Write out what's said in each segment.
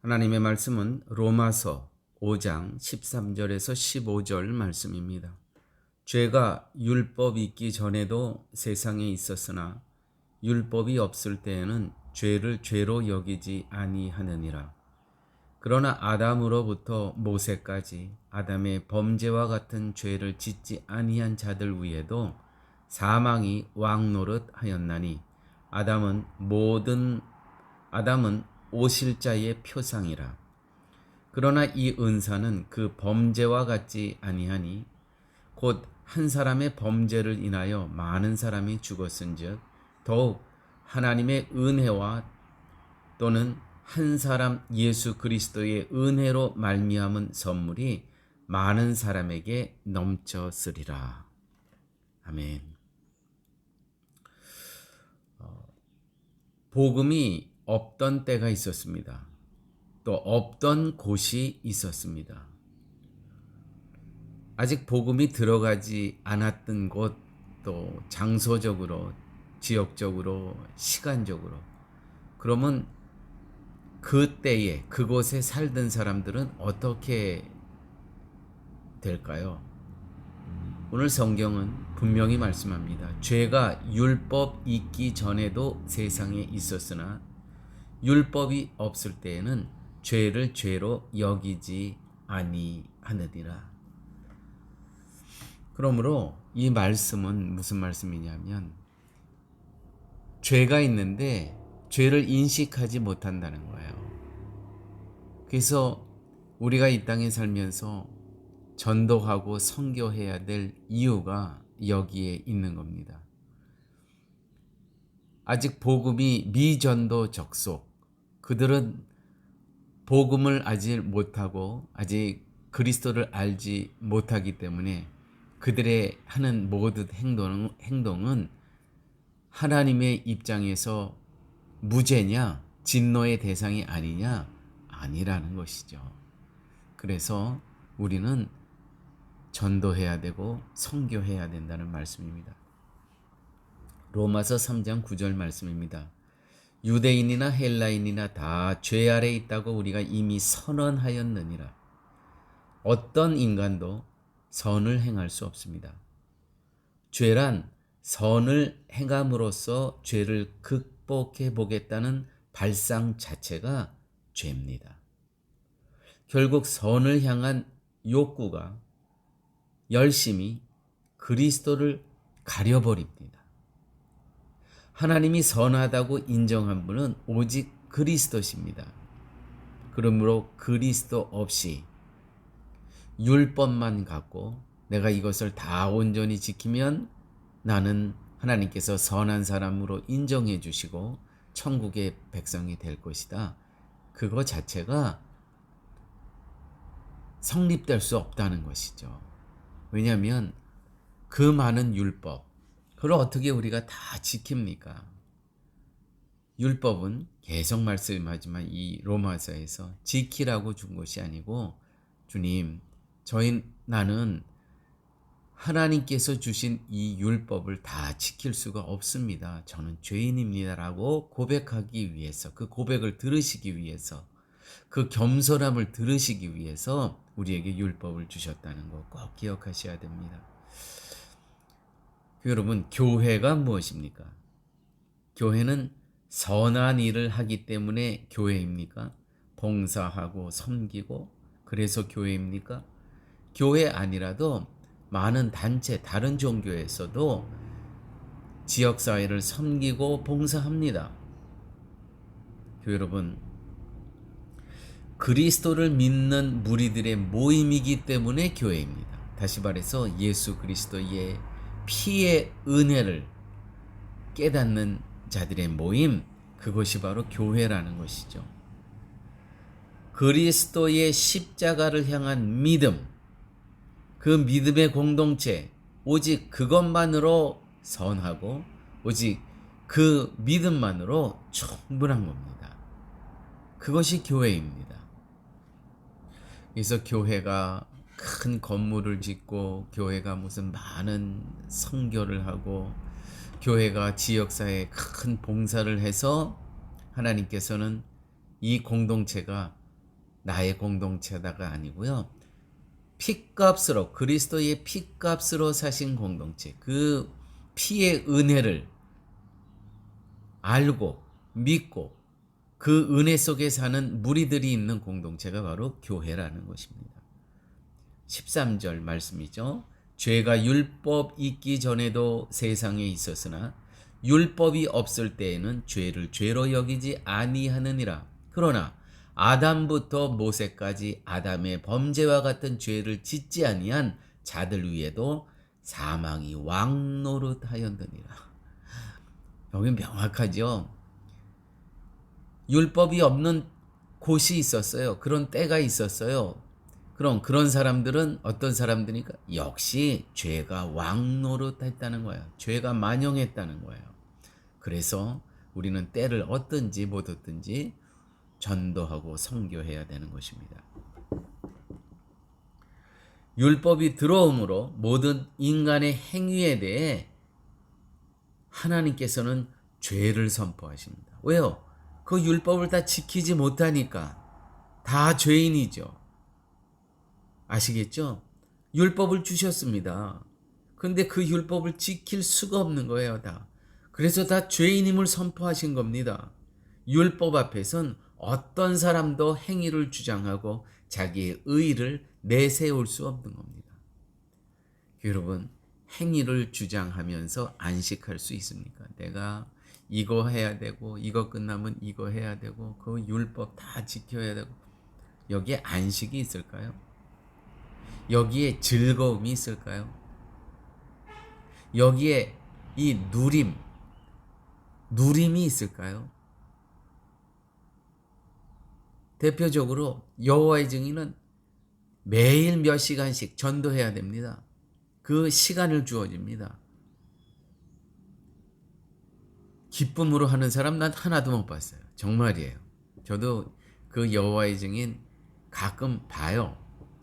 하나님의 말씀은 로마서 5장 13절에서 15절 말씀입니다. 죄가 율법이 있기 전에도 세상에 있었으나 율법이 없을 때에는 죄를 죄로 여기지 아니하느니라. 그러나 아담으로부터 모세까지 아담의 범죄와 같은 죄를 짓지 아니한 자들 위에도 사망이 왕노릇 하였나니 아담은 오실자의 표상이라. 그러나 이 은사는 그 범죄와 같지 아니하니 곧 한 사람의 범죄를 인하여 많은 사람이 죽었은즉 더욱 하나님의 은혜와 또는 한 사람 예수 그리스도의 은혜로 말미암은 선물이 많은 사람에게 넘쳤으리라. 아멘. 복음이 없던 때가 있었습니다. 또 없던 곳이 있었습니다. 아직 복음이 들어가지 않았던 곳, 또 장소적으로, 지역적으로, 시간적으로. 그러면 그때에 그곳에 살던 사람들은 어떻게 될까요? 오늘 성경은 분명히 말씀합니다. 죄가 율법 있기 전에도 세상에 있었으나 율법이 없을 때에는 죄를 죄로 여기지 아니하느니라. 그러므로 이 말씀은 무슨 말씀이냐면 죄가 있는데 죄를 인식하지 못한다는 거예요. 그래서 우리가 이 땅에 살면서 전도하고 선교해야 될 이유가 여기에 있는 겁니다. 아직 복음이 미전도 적속, 그들은 복음을 아직 못하고 아직 그리스도를 알지 못하기 때문에 그들의 하는 모든 행동은 하나님의 입장에서 무죄냐, 진노의 대상이 아니냐, 아니라는 것이죠. 그래서 우리는 전도해야 되고 선교해야 된다는 말씀입니다. 로마서 3장 9절 말씀입니다. 유대인이나 헬라인이나 다 죄 아래 있다고 우리가 이미 선언하였느니라. 어떤 인간도 선을 행할 수 없습니다. 죄란 선을 행함으로써 죄를 극복해 보겠다는 발상 자체가 죄입니다. 결국 선을 향한 욕구가 열심히 그리스도를 가려버립니다. 하나님이 선하다고 인정한 분은 오직 그리스도십니다. 그러므로 그리스도 없이 율법만 갖고 내가 이것을 다 온전히 지키면 나는 하나님께서 선한 사람으로 인정해 주시고 천국의 백성이 될 것이다. 그거 자체가 성립될 수 없다는 것이죠. 왜냐하면 그 많은 율법, 그걸 어떻게 우리가 다 지킵니까? 율법은 계속 말씀하지만 이 로마서에서 지키라고 준 것이 아니고 주님, 나는 하나님께서 주신 이 율법을 다 지킬 수가 없습니다. 저는 죄인입니다라고 고백하기 위해서, 그 고백을 들으시기 위해서, 그 겸손함을 들으시기 위해서 우리에게 율법을 주셨다는 거 꼭 기억하셔야 됩니다. 여러분, 교회가 무엇입니까? 교회는 선한 일을 하기 때문에 교회입니까? 봉사하고 섬기고 그래서 교회입니까? 교회 아니라도 많은 단체, 다른 종교에서도 지역사회를 섬기고 봉사합니다. 여러분, 그리스도를 믿는 무리들의 모임이기 때문에 교회입니다. 다시 말해서 예수 그리스도의 피의 은혜를 깨닫는 자들의 모임, 그것이 바로 교회라는 것이죠. 그리스도의 십자가를 향한 믿음, 그 믿음의 공동체, 오직 그것만으로 선하고 오직 그 믿음만으로 충분한 겁니다. 그것이 교회입니다. 그래서 교회가 큰 건물을 짓고 교회가 무슨 많은 선교를 하고 교회가 지역사회에 큰 봉사를 해서 하나님께서는 이 공동체가 나의 공동체다가 아니고요. 피값으로 그리스도의 피값으로 사신 공동체, 그 피의 은혜를 알고 믿고 그 은혜 속에 사는 무리들이 있는 공동체가 바로 교회라는 것입니다. 13절 말씀이죠. 죄가 율법 있기 전에도 세상에 있었으나 율법이 없을 때에는 죄를 죄로 여기지 아니하느니라. 그러나 아담부터 모세까지 아담의 범죄와 같은 죄를 짓지 아니한 자들 위에도 사망이 왕노릇하였느니라. 여기 명확하죠. 율법이 없는 곳이 있었어요. 그런 때가 있었어요. 그럼 그런 사람들은 어떤 사람들이니까? 역시 죄가 왕노릇했다는 거예요. 죄가 만영했다는 거예요. 그래서 우리는 때를 얻든지 못 얻든지 전도하고 선교해야 되는 것입니다. 율법이 들어옴으로 모든 인간의 행위에 대해 하나님께서는 죄를 선포하십니다. 왜요? 그 율법을 다 지키지 못하니까 다 죄인이죠. 아시겠죠? 율법을 주셨습니다. 그런데 그 율법을 지킬 수가 없는 거예요, 다. 그래서 다 죄인임을 선포하신 겁니다. 율법 앞에선 어떤 사람도 행위를 주장하고 자기의 의의를 내세울 수 없는 겁니다. 여러분, 행위를 주장하면서 안식할 수 있습니까? 내가 이거 해야 되고 이거 끝나면 이거 해야 되고 그 율법 다 지켜야 되고 여기에 안식이 있을까요? 여기에 즐거움이 있을까요? 여기에 이 누림이 있을까요? 대표적으로 여호와의 증인은 매일 몇 시간씩 전도해야 됩니다. 그 시간을 주어집니다. 기쁨으로 하는 사람 난 하나도 못 봤어요. 정말이에요. 저도 그 여호와의 증인 가끔 봐요.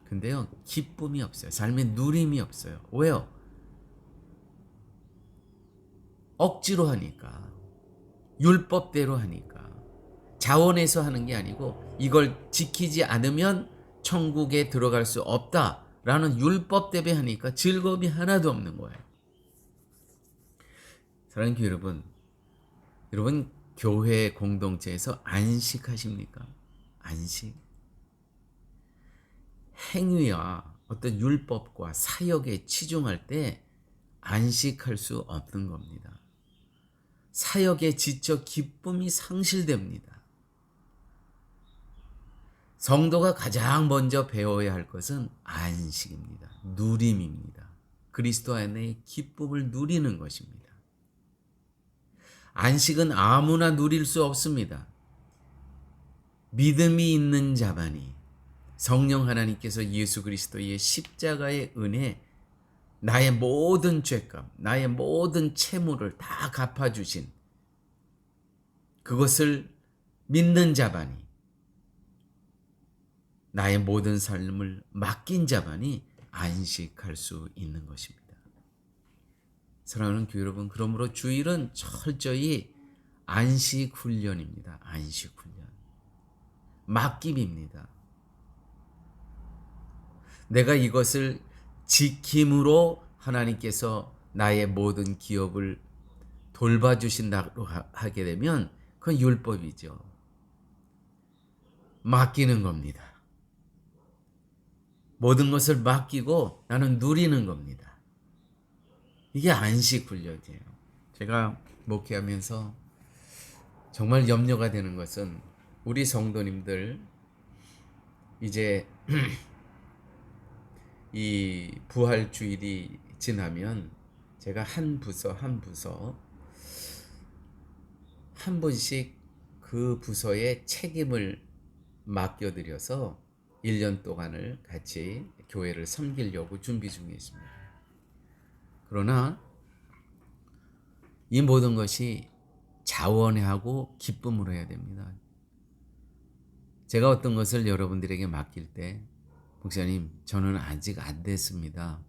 근데요, 기쁨이 없어요. 삶에 누림이 없어요. 왜요? 억지로 하니까, 율법대로 하니까, 자원해서 하는 게 아니고 이걸 지키지 않으면 천국에 들어갈 수 없다라는 율법 때문에 하니까 즐거움이 하나도 없는 거예요. 사랑하는 여러분 교회 공동체에서 안식하십니까? 안식. 행위와 어떤 율법과 사역에 치중할 때 안식할 수 없는 겁니다. 사역에 지쳐 기쁨이 상실됩니다. 성도가 가장 먼저 배워야 할 것은 안식입니다. 누림입니다. 그리스도 안에 기쁨을 누리는 것입니다. 안식은 아무나 누릴 수 없습니다. 믿음이 있는 자만이 성령 하나님께서 예수 그리스도의 십자가의 은혜, 나의 모든 죄값, 나의 모든 채무를 다 갚아주신 그것을 믿는 자만이, 나의 모든 삶을 맡긴 자만이 안식할 수 있는 것입니다. 사랑하는 교회 여러분, 그러므로 주일은 철저히 안식 훈련입니다. 안식 훈련. 맡김입니다. 내가 이것을 지킴으로 하나님께서 나의 모든 기업을 돌봐주신다고 하게 되면 그건 율법이죠. 맡기는 겁니다. 모든 것을 맡기고 나는 누리는 겁니다. 이게 안식 훈련이에요. 제가 목회하면서 정말 염려가 되는 것은 우리 성도님들 이제 이 부활 주일이 지나면 제가 한 부서 한 분씩 그 부서의 책임을 맡겨드려서 1년 동안을 같이 교회를 섬기려고 준비 중에 있습니다. 그러나 이 모든 것이 자원하고 기쁨으로 해야 됩니다. 제가 어떤 것을 여러분들에게 맡길 때 목사님, 저는 아직 안 됐습니다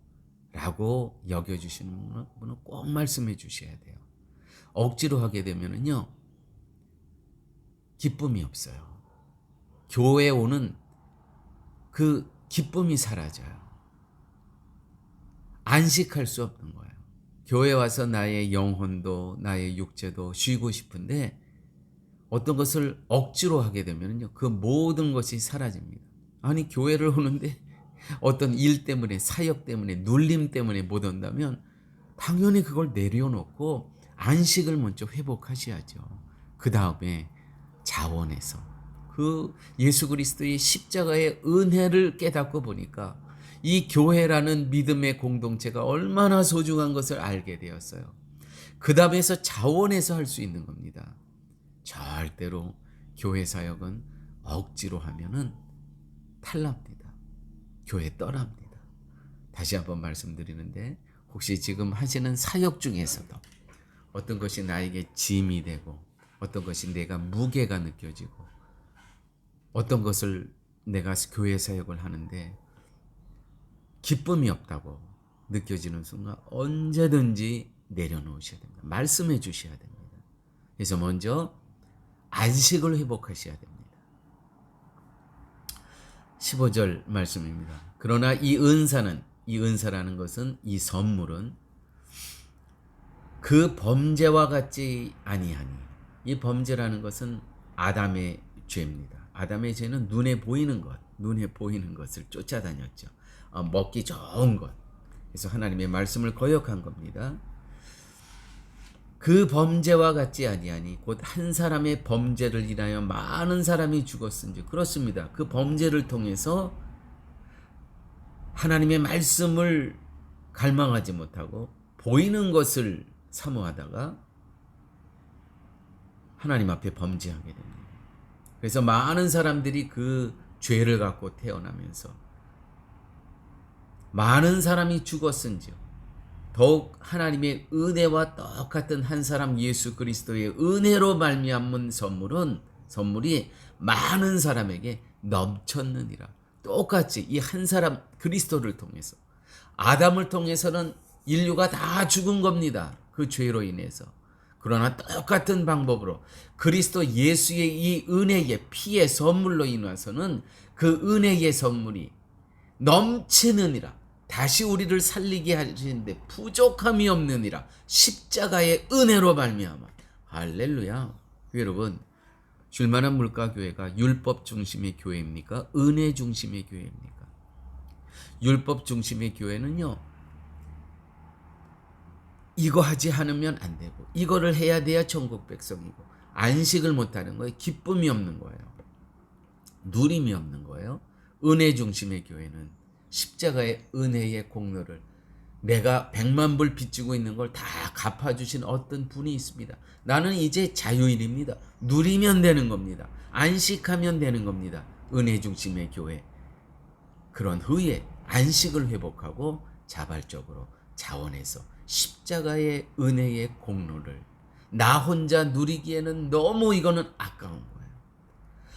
라고 여겨주시는 분은 꼭 말씀해 주셔야 돼요. 억지로 하게 되면요 기쁨이 없어요. 교회에 오는 그 기쁨이 사라져요. 안식할 수 없는 거예요. 교회 와서 나의 영혼도 나의 육체도 쉬고 싶은데 어떤 것을 억지로 하게 되면요, 그 모든 것이 사라집니다. 아니, 교회를 오는데 어떤 일 때문에, 사역 때문에, 눌림 때문에 못 온다면 당연히 그걸 내려놓고 안식을 먼저 회복하셔야죠. 그 다음에 자원해서 그 예수 그리스도의 십자가의 은혜를 깨닫고 보니까 이 교회라는 믿음의 공동체가 얼마나 소중한 것을 알게 되었어요. 그 다음에서 자원해서 할 수 있는 겁니다. 절대로 교회 사역은 억지로 하면은 탈납니다. 교회 떠납니다. 다시 한번 말씀드리는데, 혹시 지금 하시는 사역 중에서도 어떤 것이 나에게 짐이 되고 어떤 것이 내가 무게가 느껴지고 어떤 것을 내가 교회 사역을 하는데 기쁨이 없다고 느껴지는 순간 언제든지 내려놓으셔야 됩니다. 말씀해 주셔야 됩니다. 그래서 먼저 안식을 회복하셔야 됩니다. 15절 말씀입니다. 그러나 이 은사라는 것은, 이 선물은 그 범죄와 같지 아니하니. 이 범죄라는 것은 아담의 죄입니다. 아담의 죄는 눈에 보이는 것을 쫓아다녔죠. 먹기 좋은 것. 그래서 하나님의 말씀을 거역한 겁니다. 그 범죄와 같지 아니하니 곧 한 사람의 범죄를 인하여 많은 사람이 죽었은지. 그렇습니다. 그 범죄를 통해서 하나님의 말씀을 갈망하지 못하고 보이는 것을 사모하다가 하나님 앞에 범죄하게 됩니다. 그래서 많은 사람들이 그 죄를 갖고 태어나면서 많은 사람이 죽었은지요. 더욱 하나님의 은혜와 똑같은 한 사람 예수 그리스도의 은혜로 말미암은 선물이 많은 사람에게 넘쳤느니라. 똑같이 이 한 사람 그리스도를 통해서, 아담을 통해서는 인류가 다 죽은 겁니다. 그 죄로 인해서. 그러나 똑같은 방법으로 그리스도 예수의 이 은혜의 피의 선물로 인해서는 그 은혜의 선물이 넘치느니라. 다시 우리를 살리게 하시는데 부족함이 없느니라. 십자가의 은혜로 말미암아. 할렐루야. 여러분, 쉴만한 물가교회가 율법 중심의 교회입니까? 은혜 중심의 교회입니까? 율법 중심의 교회는요, 이거 하지 않으면 안 되고 이거를 해야 돼야 천국 백성이고, 안식을 못하는 거예요. 기쁨이 없는 거예요. 누림이 없는 거예요. 은혜 중심의 교회는 십자가의 은혜의 공로를, 내가 100만 불 빚지고 있는 걸 다 갚아주신 어떤 분이 있습니다. 나는 이제 자유인입니다. 누리면 되는 겁니다. 안식하면 되는 겁니다. 은혜 중심의 교회. 그런 후에 안식을 회복하고 자발적으로 자원해서 십자가의 은혜의 공로를 나 혼자 누리기에는 너무 이거는 아까운 거예요.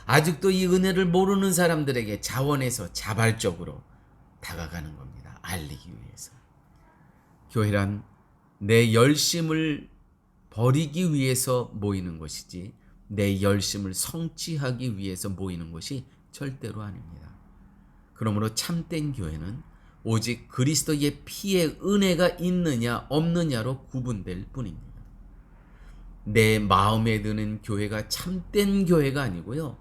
아직도 이 은혜를 모르는 사람들에게 자원해서 자발적으로 다가가는 겁니다. 알리기 위해서. 교회란 내 열심을 버리기 위해서 모이는 것이지 내 열심을 성취하기 위해서 모이는 것이 절대로 아닙니다. 그러므로 참된 교회는 오직 그리스도의 피의 은혜가 있느냐 없느냐로 구분될 뿐입니다. 내 마음에 드는 교회가 참된 교회가 아니고요,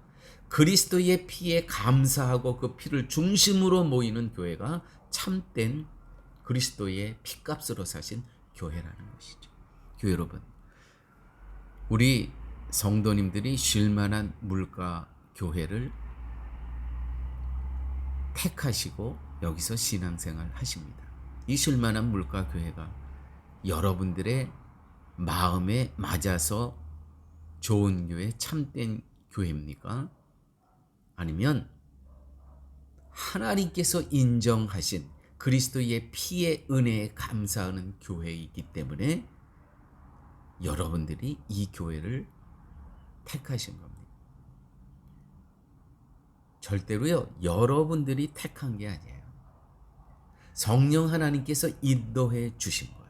그리스도의 피에 감사하고 그 피를 중심으로 모이는 교회가 참된 그리스도의 피값으로 사신 교회라는 것이죠. 교회 여러분, 우리 성도님들이 쉴만한 물가 교회를 택하시고 여기서 신앙생활 하십니다. 이 쉴만한 물가 교회가 여러분들의 마음에 맞아서 좋은 교회, 참된 교회입니까? 아니면 하나님께서 인정하신 그리스도의 피의 은혜에 감사하는 교회이기 때문에 여러분들이 이 교회를 택하신 겁니다. 절대로요, 여러분들이 택한 게 아니에요. 성령 하나님께서 인도해 주신 거예요.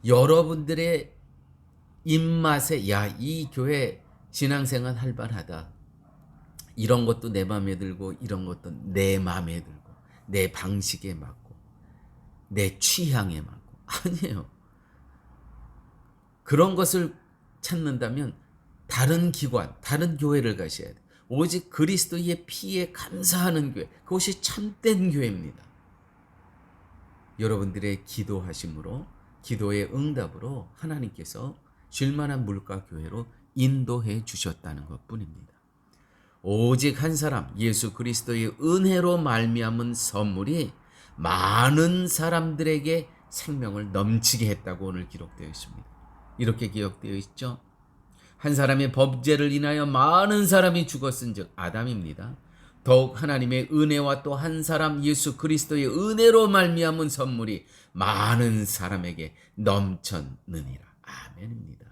여러분들의 입맛에, 야, 이 교회 신앙생활 할 만하다, 이런 것도 내 마음에 들고 이런 것도 내 마음에 들고 내 방식에 맞고 내 취향에 맞고 아니에요. 그런 것을 찾는다면 다른 기관, 다른 교회를 가셔야 돼요. 오직 그리스도의 피에 감사하는 교회, 그것이 참된 교회입니다. 여러분들의 기도하심으로, 기도의 응답으로 하나님께서 쉴만한 물가 교회로 인도해 주셨다는 것뿐입니다. 오직 한 사람, 예수 그리스도의 은혜로 말미암은 선물이 많은 사람들에게 생명을 넘치게 했다고 오늘 기록되어 있습니다. 이렇게 기록되어 있죠. 한 사람의 범죄를 인하여 많은 사람이 죽었은즉 아담입니다. 더욱 하나님의 은혜와 또 한 사람 예수 그리스도의 은혜로 말미암은 선물이 많은 사람에게 넘쳤느니라. 아멘입니다.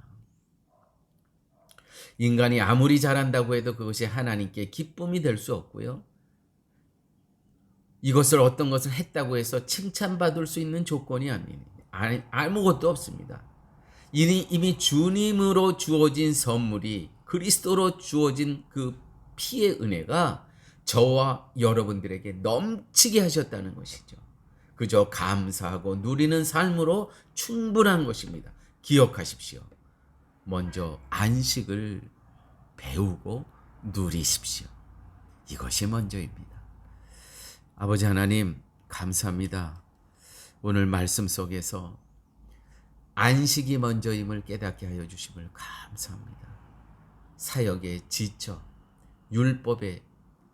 인간이 아무리 잘한다고 해도 그것이 하나님께 기쁨이 될 수 없고요. 이것을 어떤 것을 했다고 해서 칭찬받을 수 있는 조건이 아무것도 없습니다. 이미 주님으로 주어진 선물이 그리스도로 주어진 그 피의 은혜가 저와 여러분들에게 넘치게 하셨다는 것이죠. 그저 감사하고 누리는 삶으로 충분한 것입니다. 기억하십시오. 먼저 안식을 배우고 누리십시오. 이것이 먼저입니다. 아버지 하나님, 감사합니다. 오늘 말씀 속에서 안식이 먼저임을 깨닫게 하여 주심을 감사합니다. 사역에 지쳐, 율법에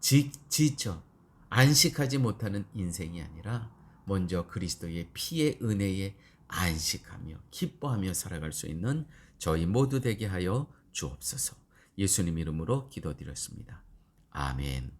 지쳐 안식하지 못하는 인생이 아니라 먼저 그리스도의 피의 은혜에 안식하며 기뻐하며 살아갈 수 있는 저희 모두 되게 하여 주옵소서. 예수님 이름으로 기도드렸습니다. 아멘.